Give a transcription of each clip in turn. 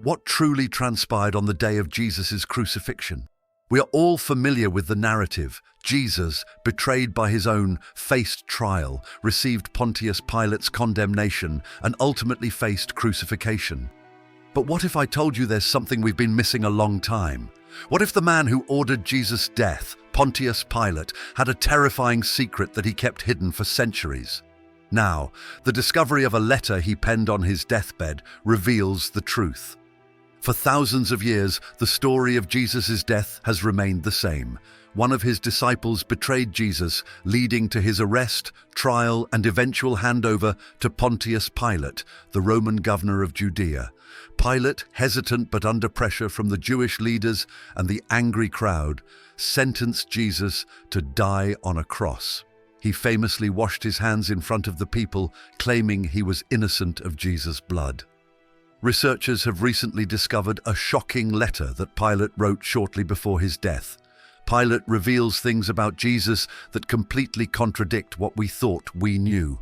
What truly transpired on the day of Jesus' crucifixion? We are all familiar with the narrative. Jesus, betrayed by his own, faced trial, received Pontius Pilate's condemnation, and ultimately faced crucifixion. But what if I told you there's something we've been missing a long time? What if the man who ordered Jesus' death, Pontius Pilate, had a terrifying secret that he kept hidden for centuries? Now, the discovery of a letter he penned on his deathbed reveals the truth. For thousands of years, the story of Jesus' death has remained the same. One of his disciples betrayed Jesus, leading to his arrest, trial, and eventual handover to Pontius Pilate, the Roman governor of Judea. Pilate, hesitant but under pressure from the Jewish leaders and the angry crowd, sentenced Jesus to die on a cross. He famously washed his hands in front of the people, claiming he was innocent of Jesus' blood. Researchers have recently discovered a shocking letter that Pilate wrote shortly before his death. Pilate reveals things about Jesus that completely contradict what we thought we knew.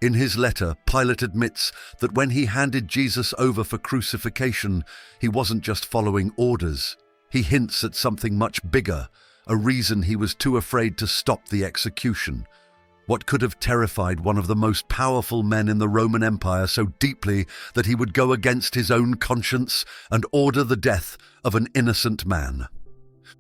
In his letter, Pilate admits that when he handed Jesus over for crucifixion, he wasn't just following orders. He hints at something much bigger, a reason he was too afraid to stop the execution. What could have terrified one of the most powerful men in the Roman Empire so deeply that he would go against his own conscience and order the death of an innocent man?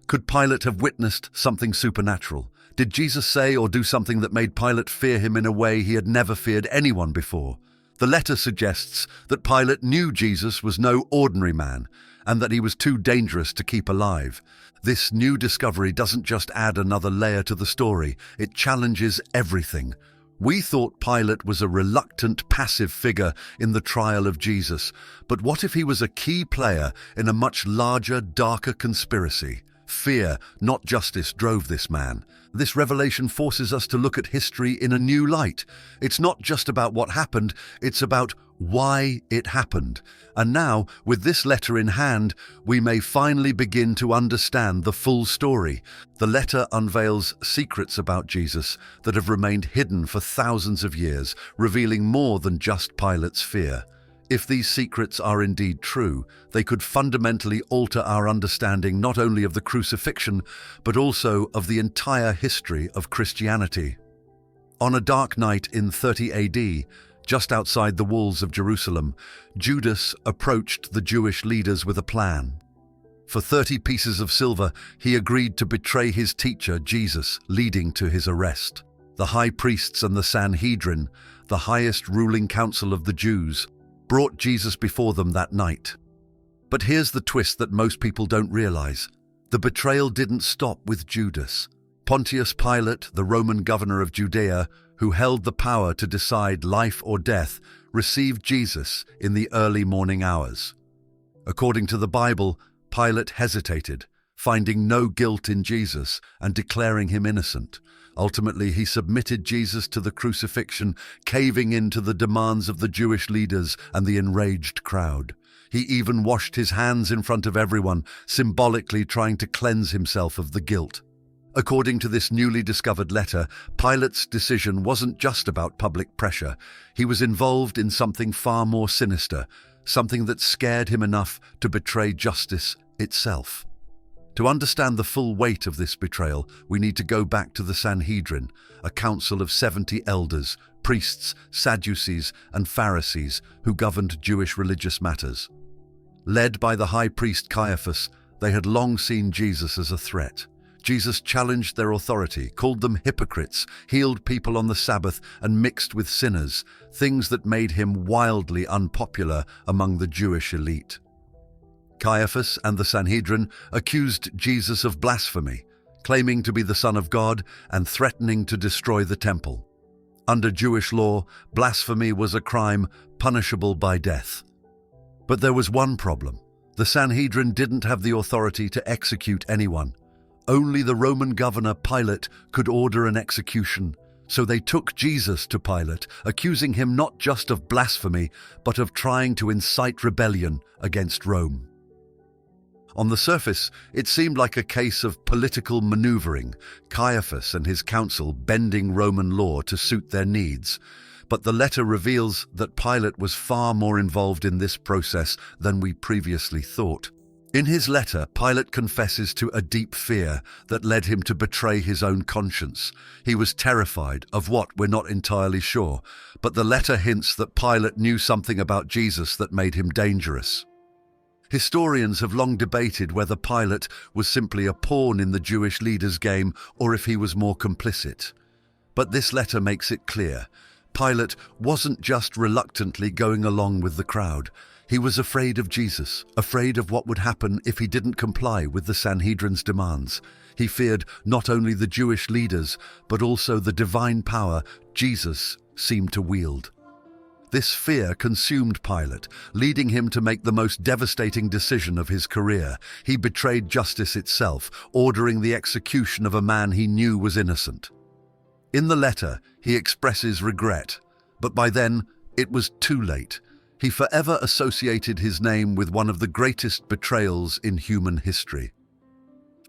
Could Pilate have witnessed something supernatural? Did Jesus say or do something that made Pilate fear him in a way he had never feared anyone before? The letter suggests that Pilate knew Jesus was no ordinary man and that he was too dangerous to keep alive. This new discovery doesn't just add another layer to the story, it challenges everything. We thought Pilate was a reluctant, passive figure in the trial of Jesus, but what if he was a key player in a much larger, darker conspiracy? Fear, not justice, drove this man. This revelation forces us to look at history in a new light. It's not just about what happened, it's about why it happened. And now, with this letter in hand, we may finally begin to understand the full story. The letter unveils secrets about Jesus that have remained hidden for thousands of years, revealing more than just Pilate's fear. If these secrets are indeed true, they could fundamentally alter our understanding not only of the crucifixion, but also of the entire history of Christianity. On a dark night in 30 AD, just outside the walls of Jerusalem, Judas approached the Jewish leaders with a plan. For 30 pieces of silver, he agreed to betray his teacher, Jesus, leading to his arrest. The high priests and the Sanhedrin, the highest ruling council of the Jews, brought Jesus before them that night. But here's the twist that most people don't realize. The betrayal didn't stop with Judas. Pontius Pilate, the Roman governor of Judea, who held the power to decide life or death, received Jesus in the early morning hours. According to the Bible, Pilate hesitated, finding no guilt in Jesus and declaring him innocent. Ultimately, he submitted Jesus to the crucifixion, caving in to the demands of the Jewish leaders and the enraged crowd. He even washed his hands in front of everyone, symbolically trying to cleanse himself of the guilt. According to this newly discovered letter, Pilate's decision wasn't just about public pressure. He was involved in something far more sinister, something that scared him enough to betray justice itself. To understand the full weight of this betrayal, we need to go back to the Sanhedrin, a council of 70 elders, priests, Sadducees, and Pharisees who governed Jewish religious matters. Led by the high priest Caiaphas, they had long seen Jesus as a threat. Jesus challenged their authority, called them hypocrites, healed people on the Sabbath, and mixed with sinners, things that made him wildly unpopular among the Jewish elite. Caiaphas and the Sanhedrin accused Jesus of blasphemy, claiming to be the Son of God and threatening to destroy the temple. Under Jewish law, blasphemy was a crime punishable by death. But there was one problem. The Sanhedrin didn't have the authority to execute anyone. Only the Roman governor Pilate could order an execution. So they took Jesus to Pilate, accusing him not just of blasphemy, but of trying to incite rebellion against Rome. On the surface, it seemed like a case of political maneuvering, Caiaphas and his council bending Roman law to suit their needs. But the letter reveals that Pilate was far more involved in this process than we previously thought. In his letter, Pilate confesses to a deep fear that led him to betray his own conscience. He was terrified of what we're not entirely sure, but the letter hints that Pilate knew something about Jesus that made him dangerous. Historians have long debated whether Pilate was simply a pawn in the Jewish leaders' game or if he was more complicit. But this letter makes it clear. Pilate wasn't just reluctantly going along with the crowd. He was afraid of Jesus, afraid of what would happen if he didn't comply with the Sanhedrin's demands. He feared not only the Jewish leaders, but also the divine power Jesus seemed to wield. This fear consumed Pilate, leading him to make the most devastating decision of his career. He betrayed justice itself, ordering the execution of a man he knew was innocent. In the letter, he expresses regret, but by then, it was too late. He forever associated his name with one of the greatest betrayals in human history.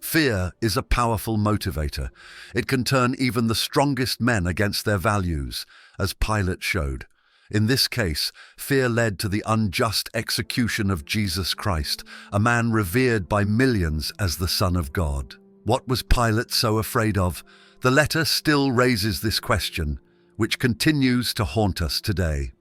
Fear is a powerful motivator. It can turn even the strongest men against their values, as Pilate showed. In this case, fear led to the unjust execution of Jesus Christ, a man revered by millions as the Son of God. What was Pilate so afraid of? The letter still raises this question, which continues to haunt us today.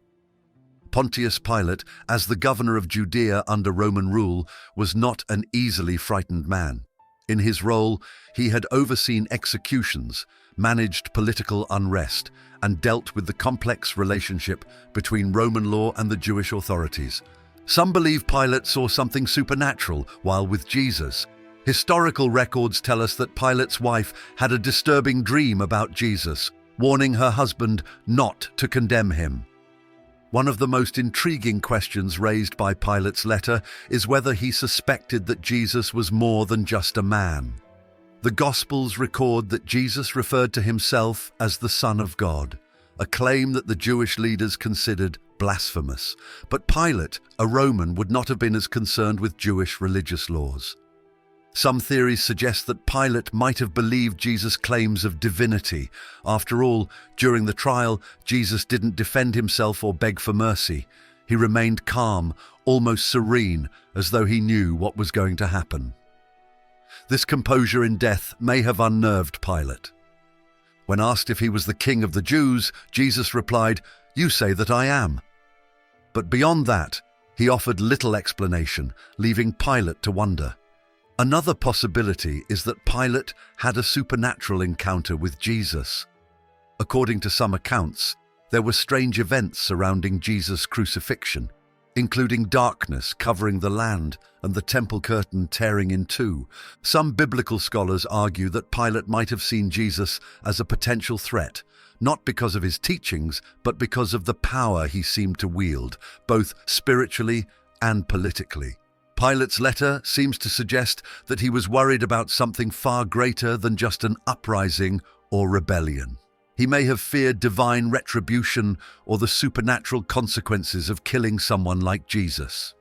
Pontius Pilate, as the governor of Judea under Roman rule, was not an easily frightened man. In his role, he had overseen executions, managed political unrest, and dealt with the complex relationship between Roman law and the Jewish authorities. Some believe Pilate saw something supernatural, while with Jesus, historical records tell us that Pilate's wife had a disturbing dream about Jesus, warning her husband not to condemn him. One of the most intriguing questions raised by Pilate's letter is whether he suspected that Jesus was more than just a man. The Gospels record that Jesus referred to himself as the Son of God, a claim that the Jewish leaders considered blasphemous. But Pilate, a Roman, would not have been as concerned with Jewish religious laws. Some theories suggest that Pilate might have believed Jesus' claims of divinity. After all, during the trial, Jesus didn't defend himself or beg for mercy. He remained calm, almost serene, as though he knew what was going to happen. This composure in death may have unnerved Pilate. When asked if he was the king of the Jews, Jesus replied, "You say that I am." But beyond that, he offered little explanation, leaving Pilate to wonder. Another possibility is that Pilate had a supernatural encounter with Jesus. According to some accounts, there were strange events surrounding Jesus' crucifixion, including darkness covering the land and the temple curtain tearing in two. Some biblical scholars argue that Pilate might have seen Jesus as a potential threat, not because of his teachings, but because of the power he seemed to wield, both spiritually and politically. Pilate's letter seems to suggest that he was worried about something far greater than just an uprising or rebellion. He may have feared divine retribution or the supernatural consequences of killing someone like Jesus.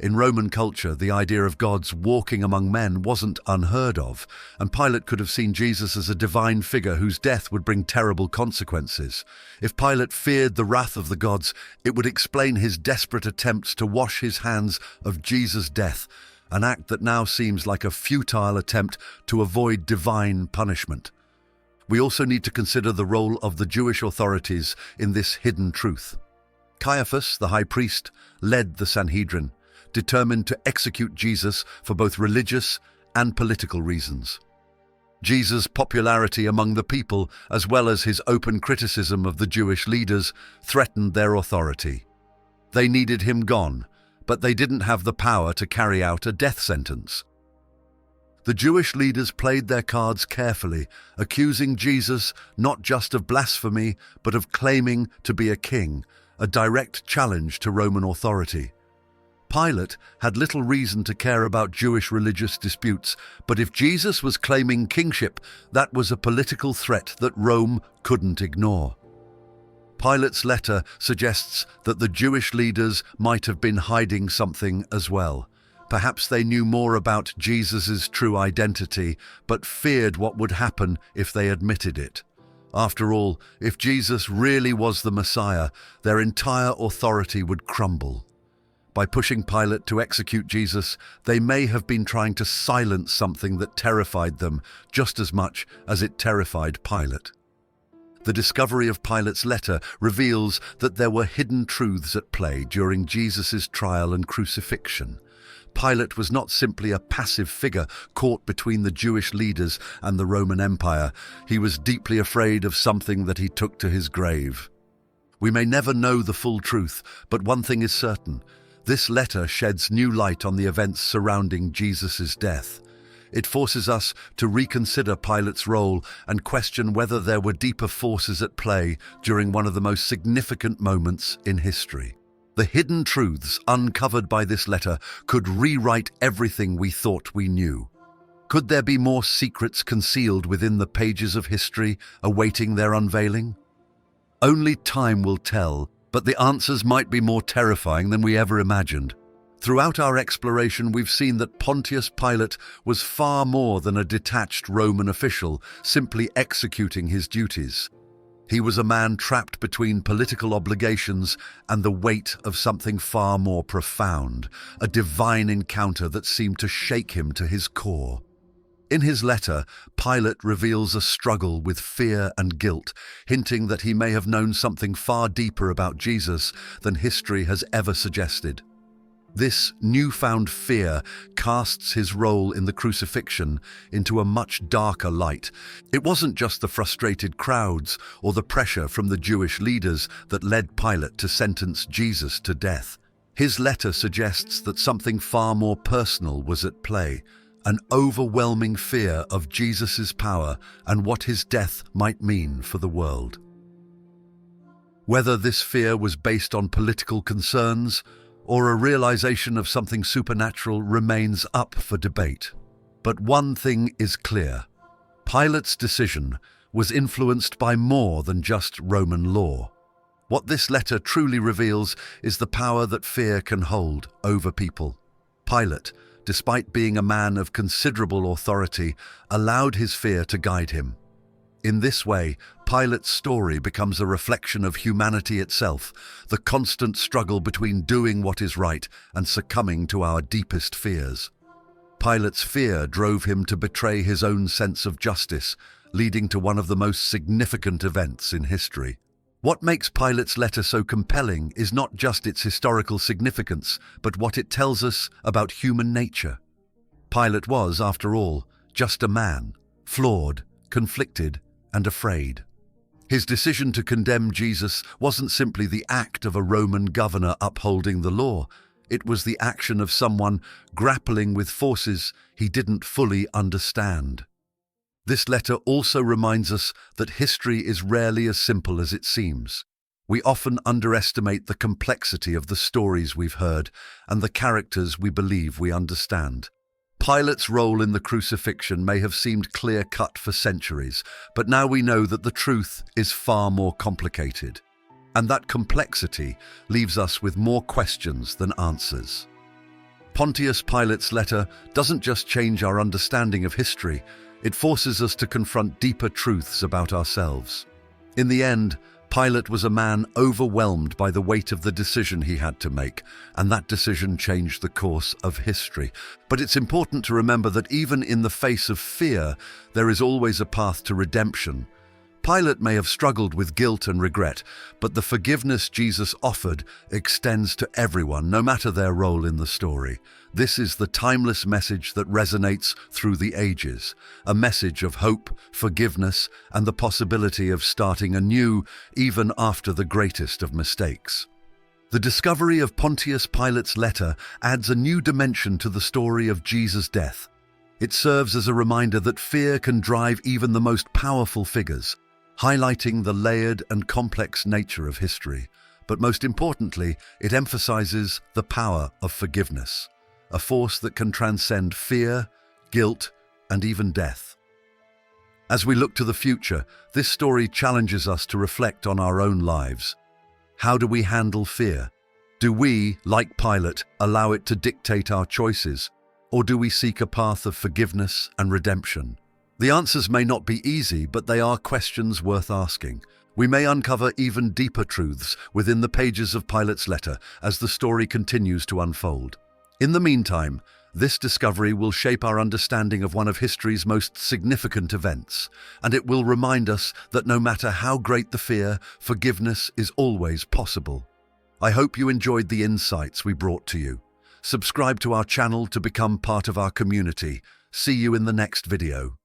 In Roman culture, the idea of gods walking among men wasn't unheard of, and Pilate could have seen Jesus as a divine figure whose death would bring terrible consequences. If Pilate feared the wrath of the gods, it would explain his desperate attempts to wash his hands of Jesus' death, an act that now seems like a futile attempt to avoid divine punishment. We also need to consider the role of the Jewish authorities in this hidden truth. Caiaphas, the high priest, led the Sanhedrin, determined to execute Jesus for both religious and political reasons. Jesus' popularity among the people, as well as his open criticism of the Jewish leaders, threatened their authority. They needed him gone, but they didn't have the power to carry out a death sentence. The Jewish leaders played their cards carefully, accusing Jesus not just of blasphemy, but of claiming to be a king, a direct challenge to Roman authority. Pilate had little reason to care about Jewish religious disputes, but if Jesus was claiming kingship, that was a political threat that Rome couldn't ignore. Pilate's letter suggests that the Jewish leaders might have been hiding something as well. Perhaps they knew more about Jesus' true identity, but feared what would happen if they admitted it. After all, if Jesus really was the Messiah, their entire authority would crumble. By pushing Pilate to execute Jesus, they may have been trying to silence something that terrified them just as much as it terrified Pilate. The discovery of Pilate's letter reveals that there were hidden truths at play during Jesus' trial and crucifixion. Pilate was not simply a passive figure caught between the Jewish leaders and the Roman Empire. He was deeply afraid of something that he took to his grave. We may never know the full truth, but one thing is certain. This letter sheds new light on the events surrounding Jesus' death. It forces us to reconsider Pilate's role and question whether there were deeper forces at play during one of the most significant moments in history. The hidden truths uncovered by this letter could rewrite everything we thought we knew. Could there be more secrets concealed within the pages of history awaiting their unveiling? Only time will tell, but the answers might be more terrifying than we ever imagined. Throughout our exploration, we've seen that Pontius Pilate was far more than a detached Roman official, simply executing his duties. He was a man trapped between political obligations and the weight of something far more profound, a divine encounter that seemed to shake him to his core. In his letter, Pilate reveals a struggle with fear and guilt, hinting that he may have known something far deeper about Jesus than history has ever suggested. This newfound fear casts his role in the crucifixion into a much darker light. It wasn't just the frustrated crowds or the pressure from the Jewish leaders that led Pilate to sentence Jesus to death. His letter suggests that something far more personal was at play, an overwhelming fear of Jesus' power and what his death might mean for the world. Whether this fear was based on political concerns or a realization of something supernatural remains up for debate. But one thing is clear. Pilate's decision was influenced by more than just Roman law. What this letter truly reveals is the power that fear can hold over people. Pilate, despite being a man of considerable authority, allowed his fear to guide him. In this way, Pilate's story becomes a reflection of humanity itself, the constant struggle between doing what is right and succumbing to our deepest fears. Pilate's fear drove him to betray his own sense of justice, leading to one of the most significant events in history. What makes Pilate's letter so compelling is not just its historical significance, but what it tells us about human nature. Pilate was, after all, just a man, flawed, conflicted, and afraid. His decision to condemn Jesus wasn't simply the act of a Roman governor upholding the law. It was the action of someone grappling with forces he didn't fully understand. This letter also reminds us that history is rarely as simple as it seems. We often underestimate the complexity of the stories we've heard and the characters we believe we understand. Pilate's role in the crucifixion may have seemed clear-cut for centuries, but now we know that the truth is far more complicated. And that complexity leaves us with more questions than answers. Pontius Pilate's letter doesn't just change our understanding of history, it forces us to confront deeper truths about ourselves. In the end, Pilate was a man overwhelmed by the weight of the decision he had to make, and that decision changed the course of history. But it's important to remember that even in the face of fear, there is always a path to redemption. Pilate may have struggled with guilt and regret, but the forgiveness Jesus offered extends to everyone, no matter their role in the story. This is the timeless message that resonates through the ages, a message of hope, forgiveness, and the possibility of starting anew even after the greatest of mistakes. The discovery of Pontius Pilate's letter adds a new dimension to the story of Jesus' death. It serves as a reminder that fear can drive even the most powerful figures, highlighting the layered and complex nature of history. But most importantly, it emphasizes the power of forgiveness, a force that can transcend fear, guilt, and even death. As we look to the future, this story challenges us to reflect on our own lives. How do we handle fear? Do we, like Pilate, allow it to dictate our choices, or do we seek a path of forgiveness and redemption? The answers may not be easy, but they are questions worth asking. We may uncover even deeper truths within the pages of Pilate's letter as the story continues to unfold. In the meantime, this discovery will shape our understanding of one of history's most significant events, and it will remind us that no matter how great the fear, forgiveness is always possible. I hope you enjoyed the insights we brought to you. Subscribe to our channel to become part of our community. See you in the next video.